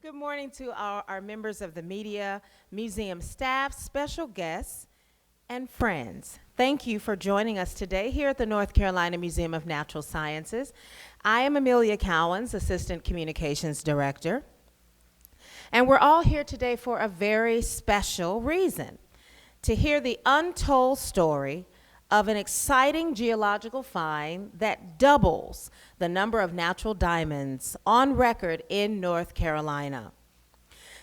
Good morning to our members of the media, museum staff, special guests, and friends. Thank you for joining us today here at the North Carolina Museum of Natural Sciences. I am Amelia Cowens, Assistant Communications Director, and we're all here today for a very special reason, to hear the untold story of an exciting geological find that doubles the number of natural diamonds on record in North Carolina.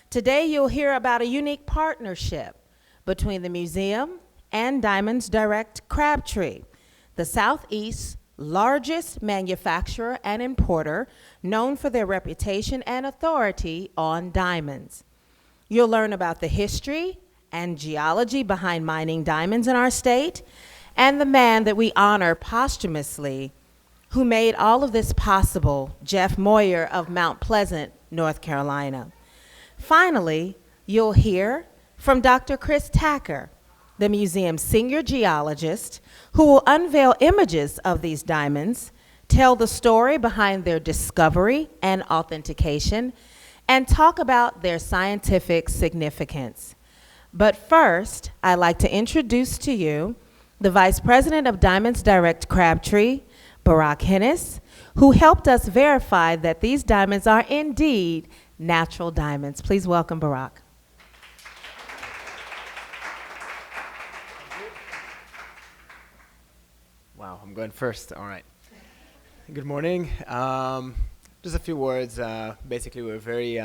Today you'll hear about a unique partnership between the museum and Diamonds Direct Crabtree, the Southeast's largest manufacturer and importer known for their reputation and authority on diamonds. You'll learn about the history and geology behind mining diamonds in our state, and the man that we honor posthumously who made all of this possible, Jeff Moyer of Mount Pleasant, North Carolina. Finally, you'll hear from Dr. Chris Tacker, the museum's senior geologist, who will unveil images of these diamonds, tell the story behind their discovery and authentication, and talk about their scientific significance. But first, I'd like to introduce to you the Vice President of Diamonds Direct Crabtree, Barack Hennis, who helped us verify that these diamonds are indeed natural diamonds. Please welcome Barack. Wow, I'm going first. All right. Good morning. Just a few words. Basically, we're very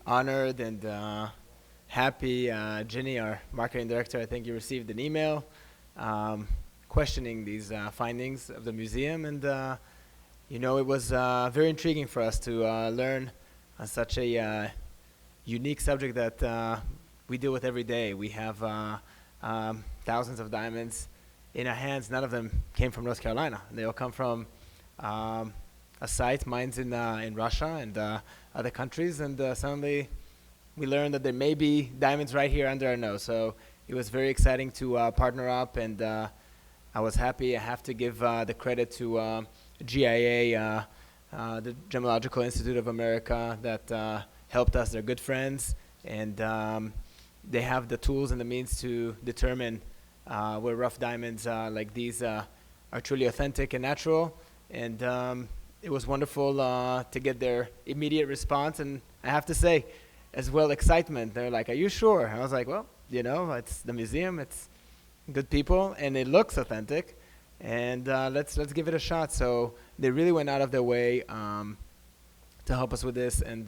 honored and happy. Ginny, our marketing director, I think you received an email questioning these findings of the museum, and it was very intriguing for us to learn such a unique subject that we deal with every day. We have thousands of diamonds in our hands. None of them came from North Carolina. They all come from a site, mines in Russia and other countries, and suddenly we learned that there may be diamonds right here under our nose. So it was very exciting to partner up, and I was happy. I have to give the credit to GIA, the Geological Institute of America, that helped us. They're good friends, and they have the tools and the means to determine where rough diamonds like these are truly authentic and natural. And it was wonderful to get their immediate response, and I have to say, as well, excitement. They're like, "Are you sure?" I was like, "Well, it's the museum, it's good people, and it looks authentic, and let's give it a shot." So they really went out of their way to help us with this, and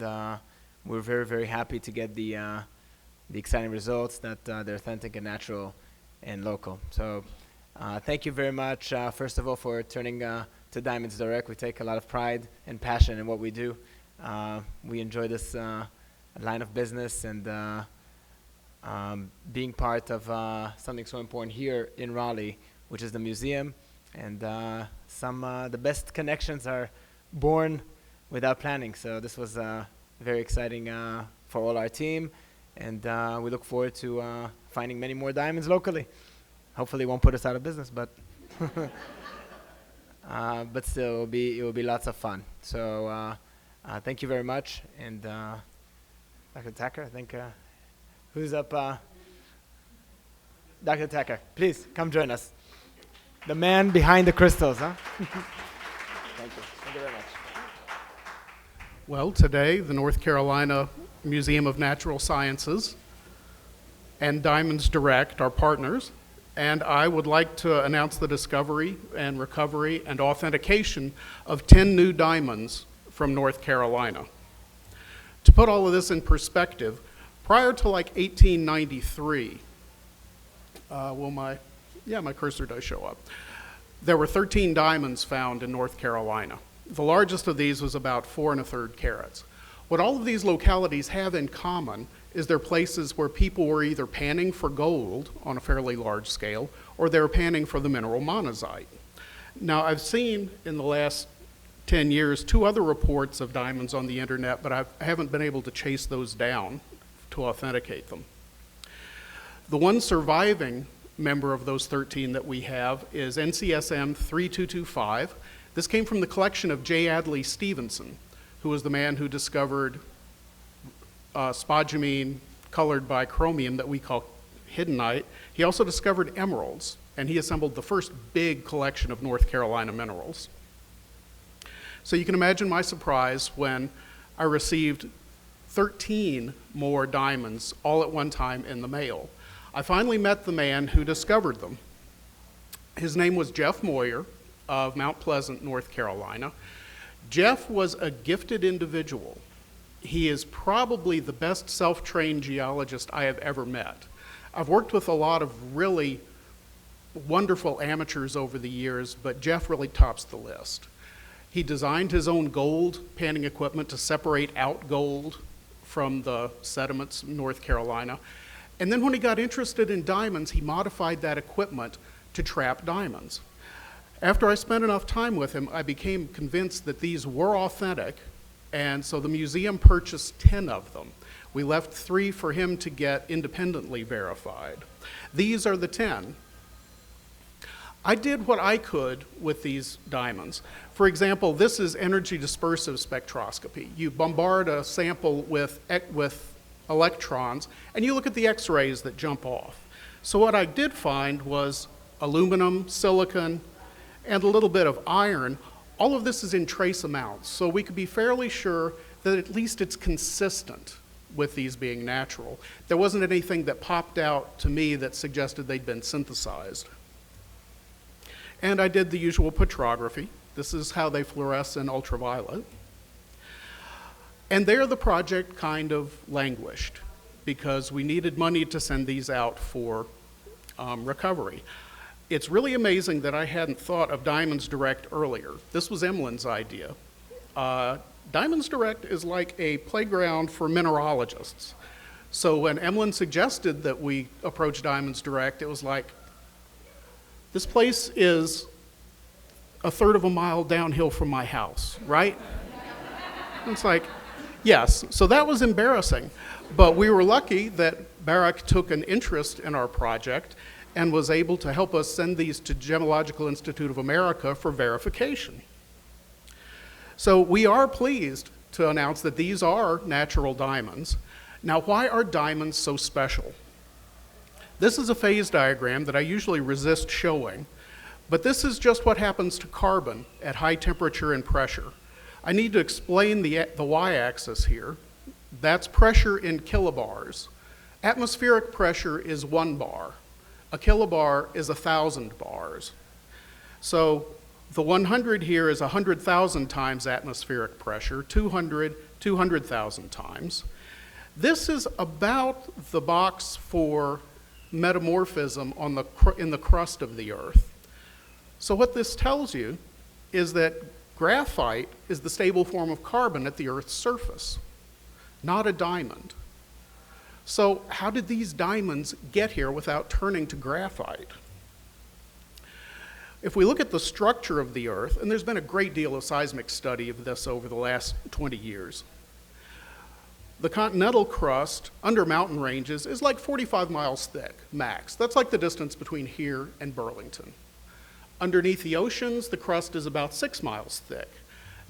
we're very, very happy to get the exciting results that they're authentic and natural and local. So thank you very much, first of all, for turning to Diamonds Direct. We take a lot of pride and passion in what we do. We enjoy this line of business, and being part of something so important here in Raleigh, which is the museum. And the best connections are born without planning. So this was very exciting for all our team, and we look forward to finding many more diamonds locally. Hopefully it won't put us out of business, but but still it will be lots of fun. So thank you very much. And Dr. Tacker, I think, who's up? Dr. Tacker, please come join us. The man behind the crystals, huh? Thank you. Thank you very much. Well, today, the North Carolina Museum of Natural Sciences and Diamonds Direct are partners, and I would like to announce the discovery and recovery and authentication of 10 new diamonds from North Carolina. To put all of this in perspective, prior to like 1893, my cursor does show up. There were 13 diamonds found in North Carolina. The largest of these was about 4 1/3 carats. What all of these localities have in common is they're places where people were either panning for gold on a fairly large scale, or they were panning for the mineral monazite. Now, I've seen in the last 10 years 2 other reports of diamonds on the internet, but I haven't been able to chase those down to authenticate them. The one surviving member of those 13 that we have is NCSM 3225. This came from the collection of J. Adley Stevenson, who was the man who discovered spodumene colored by chromium that we call hiddenite. He also discovered emeralds, and he assembled the first big collection of North Carolina minerals. So you can imagine my surprise when I received 13 more diamonds all at one time in the mail. I finally met the man who discovered them. His name was Jeff Moyer of Mount Pleasant, North Carolina. Jeff was a gifted individual. He is probably the best self-trained geologist I have ever met. I've worked with a lot of really wonderful amateurs over the years, but Jeff really tops the list. He designed his own gold panning equipment to separate out gold from the sediments in North Carolina. And then when he got interested in diamonds, he modified that equipment to trap diamonds. After I spent enough time with him, I became convinced that these were authentic, and so the museum purchased 10 of them. We left 3 for him to get independently verified. These are the 10. I did what I could with these diamonds. For example, this is energy dispersive spectroscopy. You bombard a sample with electrons, and you look at the X-rays that jump off. So what I did find was aluminum, silicon, and a little bit of iron. All of this is in trace amounts, so we could be fairly sure that at least it's consistent with these being natural. There wasn't anything that popped out to me that suggested they'd been synthesized. And I did the usual petrography. This is how they fluoresce in ultraviolet. And there the project kind of languished because we needed money to send these out for recovery. It's really amazing that I hadn't thought of Diamonds Direct earlier. This was Emlyn's idea. Diamonds Direct is like a playground for mineralogists. So when Emlyn suggested that we approach Diamonds Direct, it was like, this place is a third of a mile downhill from my house, right? It's like, yes, so that was embarrassing. But we were lucky that Barak took an interest in our project and was able to help us send these to Geological Institute of America for verification. So we are pleased to announce that these are natural diamonds. Now, why are diamonds so special? This is a phase diagram that I usually resist showing, but this is just what happens to carbon at high temperature and pressure. I need to explain the y-axis here. That's pressure in kilobars. Atmospheric pressure is 1 bar. A kilobar is 1,000 bars. So the 100 here is 100,000 times atmospheric pressure, 200, 200,000 times. This is about the box for metamorphism in the crust of the Earth. So what this tells you is that graphite is the stable form of carbon at the Earth's surface, not a diamond. So how did these diamonds get here without turning to graphite? If we look at the structure of the Earth, and there's been a great deal of seismic study of this over the last 20 years, the continental crust under mountain ranges is like 45 miles thick, max. That's like the distance between here and Burlington. Underneath the oceans, the crust is about 6 miles thick.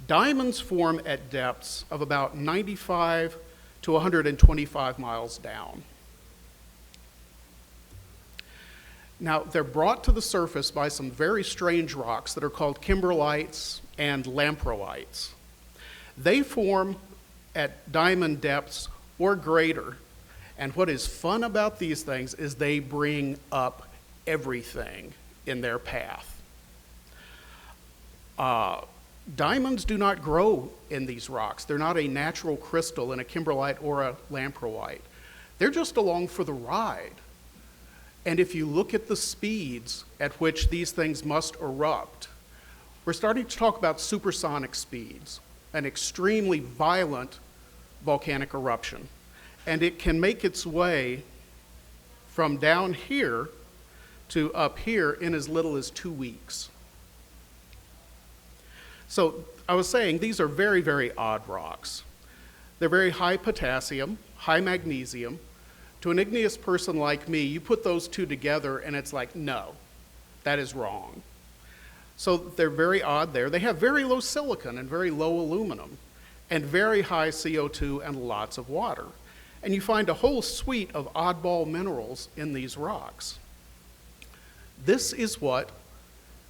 Diamonds form at depths of about 95 to 125 miles down. Now, they're brought to the surface by some very strange rocks that are called kimberlites and lamproites. They form at diamond depths or greater. And what is fun about these things is they bring up everything in their path. Diamonds do not grow in these rocks. They're not a natural crystal in a kimberlite or a lamproite. They're just along for the ride. And if you look at the speeds at which these things must erupt, we're starting to talk about supersonic speeds, an extremely violent volcanic eruption. And it can make its way from down here to up here in as little as 2 weeks. So I was saying these are very, very odd rocks. They're very high potassium, high magnesium. To an igneous person like me, you put those two together and it's like, no, that is wrong. So they're very odd there. They have very low silicon and very low aluminum and very high CO2 and lots of water. and you find a whole suite of oddball minerals in these rocks. This is what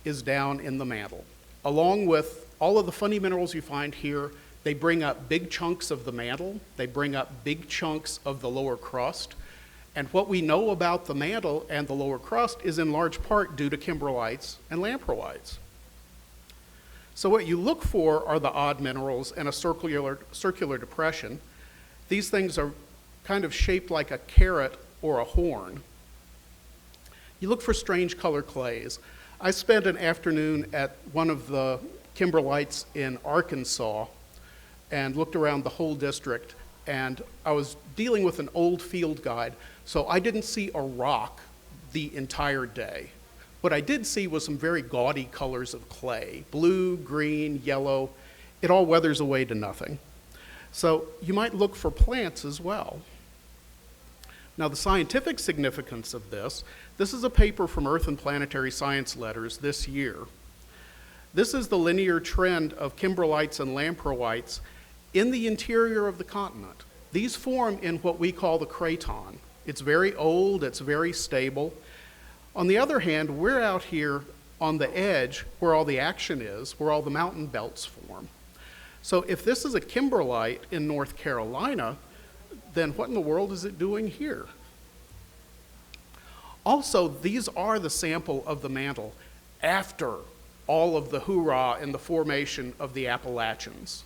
is down in the mantle. Along with all of the funny minerals you find here, they bring up big chunks of the mantle, they bring up big chunks of the lower crust, and what we know about the mantle and the lower crust is in large part due to kimberlites and lamproites. So what you look for are the odd minerals and a circular depression. These things are kind of shaped like a carrot or a horn. You look for strange color clays. I spent an afternoon at one of the kimberlites in Arkansas and looked around the whole district, and I was dealing with an old field guide, so I didn't see a rock the entire day. What I did see was some very gaudy colors of clay, blue, green, yellow. It all weathers away to nothing. So you might look for plants as well. Now, the scientific significance of this is a paper from Earth and Planetary Science Letters this year. This is the linear trend of kimberlites and lamproites in the interior of the continent. These form in what we call the craton. It's very old, it's very stable. On the other hand, we're out here on the edge where all the action is, where all the mountain belts form. So if this is a kimberlite in North Carolina, then what in the world is it doing here? Also, these are the sample of the mantle after all of the hoorah in the formation of the Appalachians.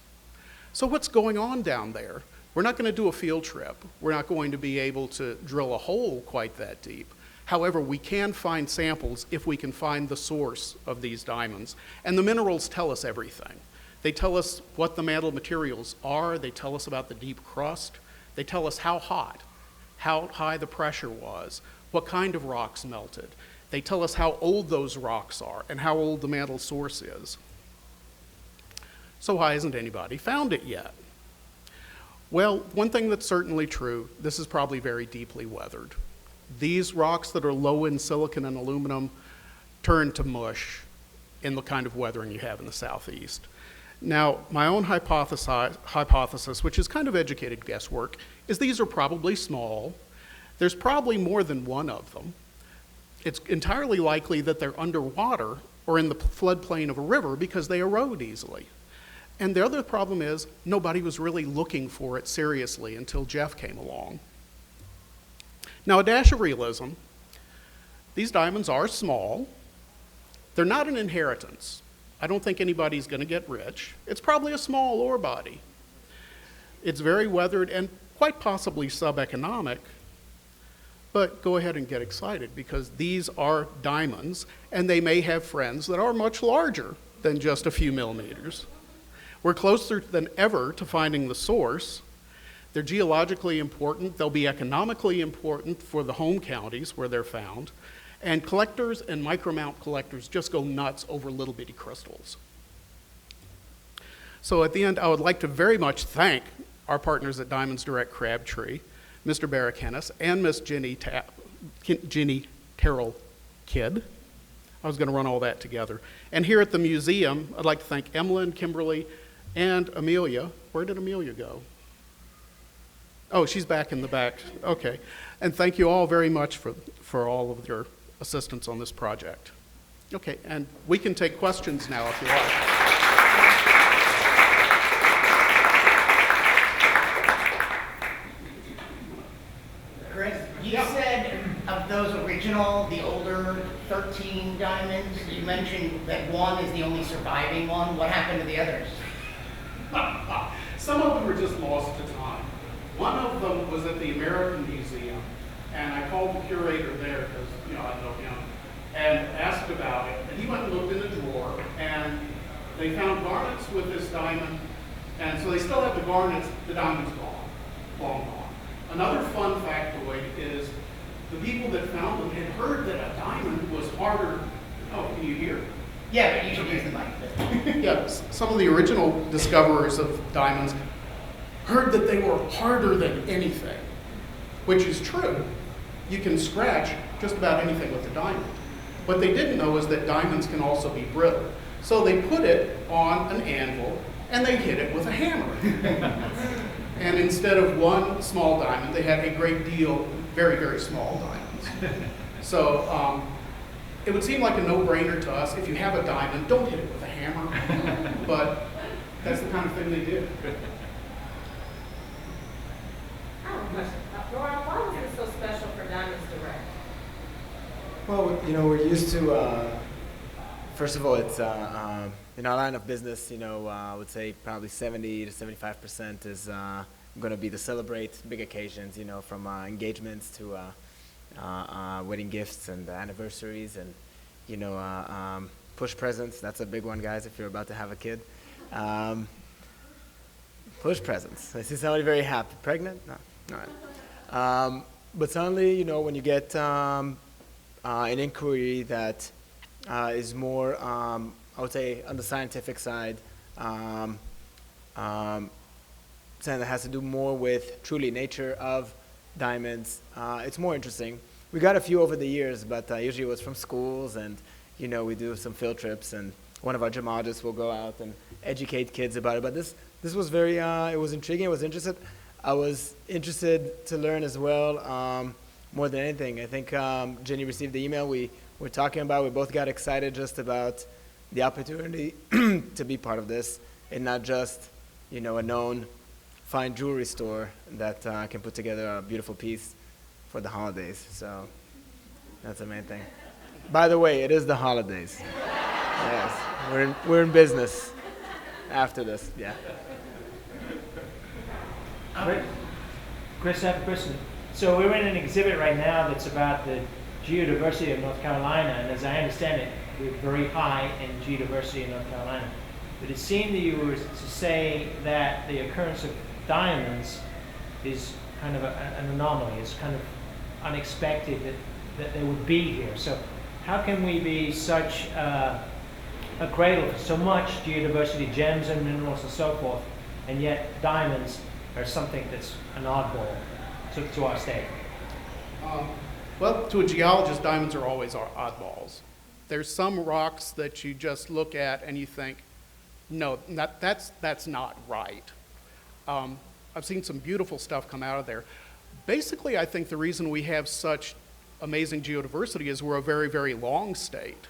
So what's going on down there? We're not going to do a field trip. We're not going to be able to drill a hole quite that deep. However, we can find samples if we can find the source of these diamonds. And the minerals tell us everything. They tell us what the mantle materials are. They tell us about the deep crust. They tell us how hot, how high the pressure was, what kind of rocks melted. They tell us how old those rocks are and how old the mantle source is. So why hasn't anybody found it yet? Well, one thing that's certainly true, this is probably very deeply weathered. These rocks that are low in silicon and aluminum turn to mush in the kind of weathering you have in the southeast. Now, my own hypothesis, which is kind of educated guesswork, is these are probably small. There's probably more than one of them. It's entirely likely that they're underwater or in the floodplain of a river because they erode easily. And the other problem is nobody was really looking for it seriously until Jeff came along. Now, a dash of realism. These diamonds are small. They're not an inheritance. I don't think anybody's going to get rich. It's probably a small ore body. It's very weathered and quite possibly sub-economic. But go ahead and get excited because these are diamonds and they may have friends that are much larger than just a few millimeters. We're closer than ever to finding the source. They're geologically important. They'll be economically important for the home counties where they're found. And collectors and micromount collectors just go nuts over little bitty crystals. So at the end, I would like to very much thank our partners at Diamonds Direct Crabtree, Mr. Barrakenis, and Miss Jenny Terrell Kidd. I was going to run all that together. And here at the museum, I'd like to thank Emlyn, Kimberly, and Amelia. Where did Amelia go? Oh, she's back in the back. Okay. And thank you all very much for all of your assistance on this project. Okay, and we can take questions now if you like. Chris, you said of those original, the older 13 diamonds, you mentioned that one is the only surviving one. What happened to the others? Some of them were just lost to time. One of them was at the American Museum, and I called the curator there because, I know him, and asked about it. And he went and looked in the drawer, and they found garnets with this diamond, and so they still have the garnets, the diamond's gone, long gone. Another fun factoid is the people that found them had heard that a diamond was harder. Oh, can you hear? Yeah, but you should use the mic. Yeah, some of the original discoverers of diamonds heard that they were harder than anything, which is true. You can scratch just about anything with a diamond. What they didn't know is that diamonds can also be brittle. So they put it on an anvil and they hit it with a hammer. And instead of one small diamond, they had a great deal very, very small diamonds. So it would seem like a no-brainer to us. If you have a diamond, don't hit it with a hammer. But that's the kind of thing they did. Laura, why was it so special for Diamonds Direct? Well, we're used to, first of all, it's in our line of business, I would say probably 70 to 75% is going to be to celebrate big occasions, from engagements to wedding gifts and anniversaries and, push presents. That's a big one, guys, if you're about to have a kid. Push presents. I see somebody very happy. Pregnant? No. All right. But suddenly, when you get an inquiry that is more, I would say, on the scientific side, something that has to do more with truly nature of diamonds, it's more interesting. We got a few over the years, but usually it was from schools, and we do some field trips, and one of our gemologists will go out and educate kids about it. But this was very, it was intriguing. I was interested to learn as well, more than anything. I think Jenny received the email we were talking about. We both got excited just about the opportunity to be part of this, and not just, a known fine jewelry store that can put together a beautiful piece for the holidays. So that's the main thing. By the way, it is the holidays. Yes, we're in business after this. Yeah. Chris, I have a question. So we're in an exhibit right now that's about the geodiversity of North Carolina, and as I understand it, we're very high in geodiversity in North Carolina. But it seemed that you were to say that the occurrence of diamonds is kind of an anomaly. It's kind of unexpected that they would be here. So how can we be such a cradle for so much geodiversity, gems and minerals and so forth, and yet diamonds are something that's an oddball to our state? Well, to a geologist, diamonds are always oddballs. There's some rocks that you just look at and you think, no, that's not right. I've seen some beautiful stuff come out of there. Basically, I think the reason we have such amazing geodiversity is we're a very, very long state.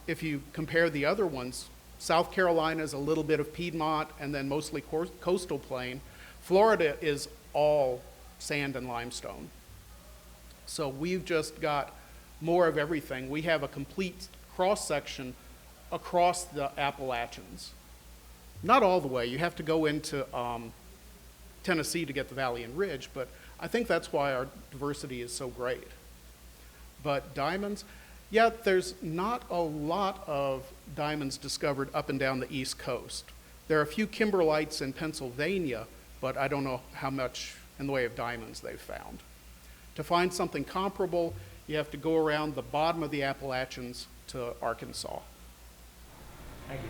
If you compare the other ones, South Carolina is a little bit of Piedmont and then mostly coastal plain. Florida is all sand and limestone. So we've just got more of everything. We have a complete cross-section across the Appalachians. Not all the way. You have to go into Tennessee to get the Valley and Ridge, but I think that's why our diversity is so great. But diamonds, yeah, there's not a lot of diamonds discovered up and down the East Coast. There are a few kimberlites in Pennsylvania, but I don't know how much in the way of diamonds they've found. To find something comparable, you have to go around the bottom of the Appalachians to Arkansas. Thank you.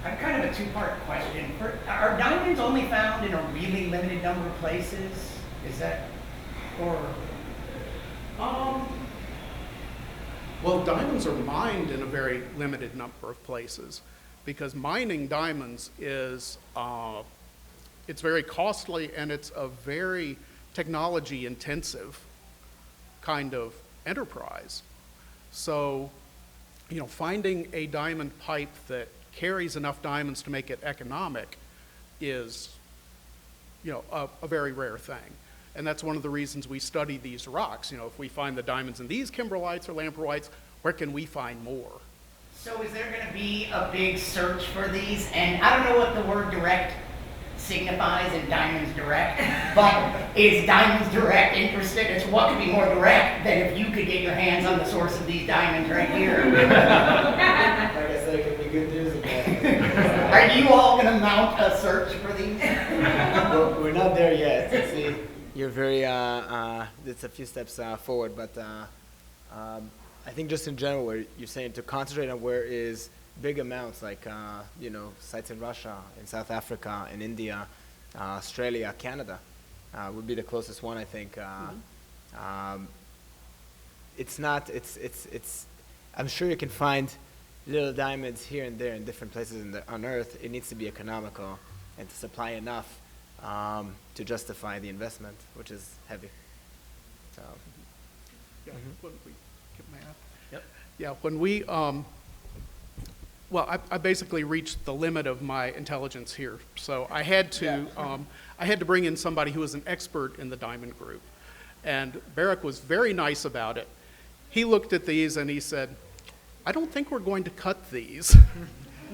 I have kind of a two-part question. Are diamonds only found in a really limited number of places? Is that, or? Well, diamonds are mined in a very limited number of places because mining diamonds is, it's very costly and it's a very technology intensive kind of enterprise. So, finding a diamond pipe that carries enough diamonds to make it economic is, a very rare thing. And that's one of the reasons we study these rocks. If we find the diamonds in these kimberlites or lamproites, where can we find more? So is there going to be a big search for these? And I don't know what the word direct signifies in Diamonds Direct, but is Diamonds Direct interested? It's what could be more direct than if you could get your hands on the source of these diamonds right here. Like I said, it could be good news again. Are you all going to mount a search for these? We're not there yet. See, you're very, it's a few steps forward, but I think just in general, where you're saying to concentrate on where is big amounts, like, sites in Russia, in South Africa, in India, Australia, Canada, would be the closest one, I think. I'm sure you can find little diamonds here and there in different places on Earth. It needs to be economical. and to supply enough to justify the investment, which is heavy. So, Yeah, when we get math. yep. Yeah, when we, well, I basically reached the limit of my intelligence here. So I had to bring in somebody who was an expert in the diamond group. And Barak was very nice about it. He looked at these and he said, I don't think we're going to cut these.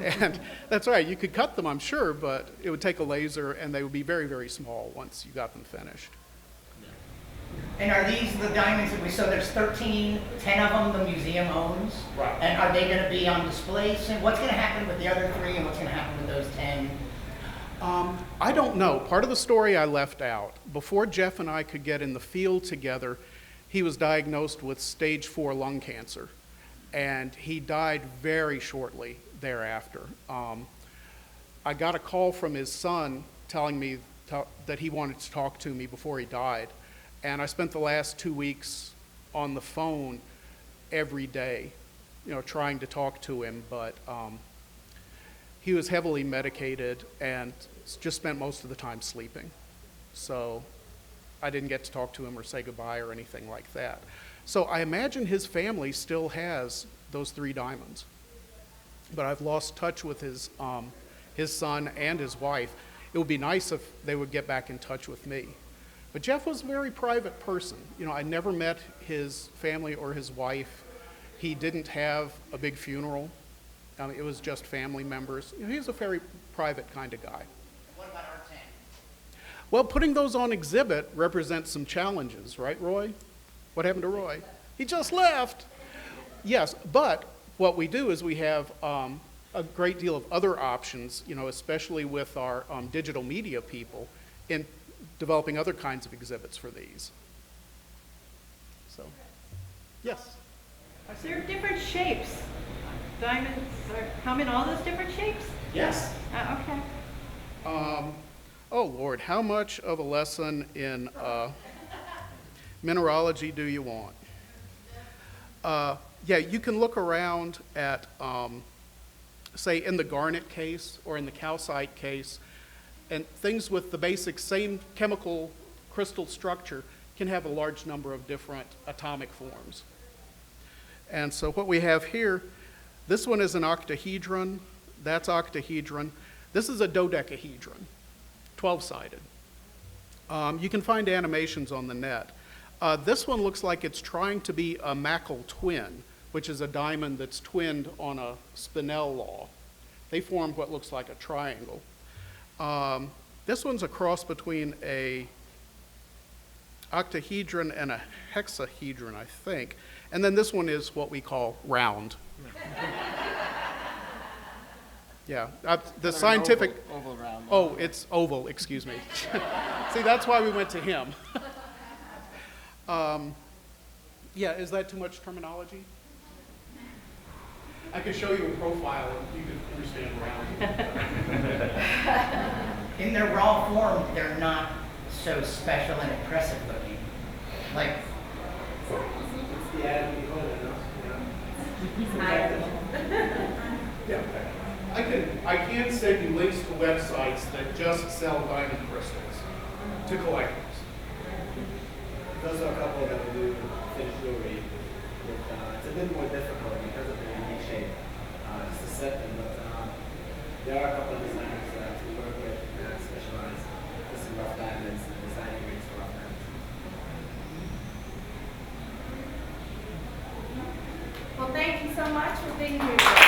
And that's right, you could cut them, I'm sure, but it would take a laser and they would be very, very small once you got them finished. And are these the diamonds that we saw? There's 13, 10 of them the museum owns? Right. And are they going to be on display soon? What's going to happen with the other 3 and what's going to happen with those 10? I don't know. Part of the story I left out. Before Jeff and I could get in the field together, he was diagnosed with stage 4 lung cancer, and he died very shortly thereafter. I got a call from his son telling me that he wanted to talk to me before he died, and I spent the last 2 weeks on the phone every day, trying to talk to him, but he was heavily medicated and just spent most of the time sleeping. So I didn't get to talk to him or say goodbye or anything like that. So I imagine his family still has those 3 diamonds. But I've lost touch with his son and his wife. It would be nice if they would get back in touch with me. But Jeff was a very private person. I never met his family or his wife. He didn't have a big funeral. It was just family members. He's a very private kind of guy. What about our 10? Well, putting those on exhibit represents some challenges, right, Roy? What happened to Roy? He just left. Yes, but what we do is we have a great deal of other options, especially with our digital media people in developing other kinds of exhibits for these. So, yes. There are different shapes. Diamonds come in all those different shapes? Yes. Okay. Oh, Lord, how much of a lesson in mineralogy do you want? Yeah, you can look around at, say, in the garnet case or in the calcite case, and things with the basic same chemical crystal structure can have a large number of different atomic forms. And so what we have here, this one is an octahedron, that's octahedron. This is a dodecahedron, 12-sided. You can find animations on the net. This one looks like it's trying to be a Mackle twin, which is a diamond that's twinned on a spinel law. They form what looks like a triangle. This one's a cross between a octahedron and a hexahedron, I think. And then this one is what we call round. Yeah, the scientific... Oval round. Oh, it's oval, excuse me. See, that's why we went to him. Yeah, is that too much terminology? I could show you a profile and you could understand round. In their raw form, they're not so special and impressive looking. Like, It's the added component, Yeah. I can send you links to websites that just sell diamond crystals to collectors. There's a couple that we do finished jewelry. It's a bit more difficult because of the unique shape. Just to set them, but there are a couple of designers that we work with that specialize just in rough diamonds and designing rings for rough diamonds. Well, thank you so much for being here.